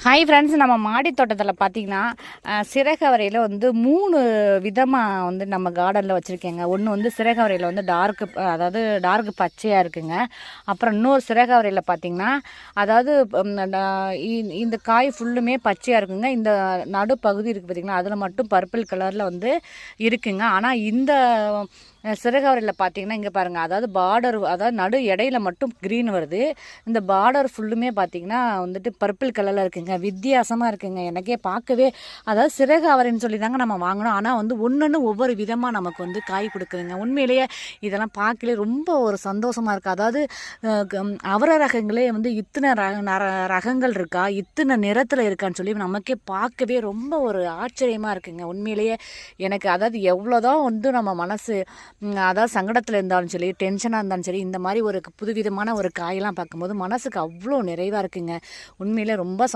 Hi friends, நம்ம மாடி தோட்டத்தில் பார்த்தீங்கன்னா சிறகவரையில் வந்து 3 விதமாக வந்து நம்ம கார்டனில் வச்சுருக்கேங்க. ஒன்று வந்து சிறகவரையில் வந்து டார்க் பச்சையாக இருக்குங்க. அப்புறம் இன்னொரு சிறகவரையில் பார்த்தீங்கன்னா அதாவது இந்த காய் ஃபுல்லுமே பச்சையாக இருக்குங்க. இந்த நடுப்பகுதி இருக்குது பார்த்திங்கன்னா, அதில் மட்டும் பர்பிள் கலரில் வந்து இருக்குங்க. ஆனால் இந்த சிறகவரையில் பார்த்தீங்கன்னா இங்கே பாருங்கள், அதாவது பார்டர், அதாவது நடு இடையில மட்டும் க்ரீன் வருது. இந்த பார்டர் ஃபுல்லுமே பார்த்தீங்கன்னா வந்துட்டு பர்பிள் கலரில் இருக்குங்க. வித்தியாசமாக இருக்குங்க. எனக்கே பார்க்கவே, அதாவது சிறகு அவரைன்னு சொல்லி தாங்க நம்ம வாங்கினோம். ஆனால் வந்து ஒன்று ஒவ்வொரு விதமாக நமக்கு வந்து காய் கொடுக்குதுங்க. உண்மையிலேயே இதெல்லாம் பார்க்கலே ரொம்ப ஒரு சந்தோஷமாக இருக்குது. அதாவது அவரை ரகங்களே வந்து இத்தனை ரகங்கள் இருக்கா, இத்தனை நிறத்தில் இருக்கான்னு சொல்லி நமக்கே பார்க்கவே ரொம்ப ஒரு ஆச்சரியமாக இருக்குங்க. உண்மையிலேயே எனக்கு அதாவது எவ்வளோதான் வந்து நம்ம மனசு அதாவது சங்கடத்தில் இருந்தாலும் சரி, டென்ஷனாக இருந்தாலும் சரி, இந்த மாதிரி ஒரு புதுவிதமான ஒரு காயெல்லாம் பார்க்கும்போது மனசுக்கு அவ்வளோ நிறைவாக இருக்குங்க. உண்மையிலே ரொம்ப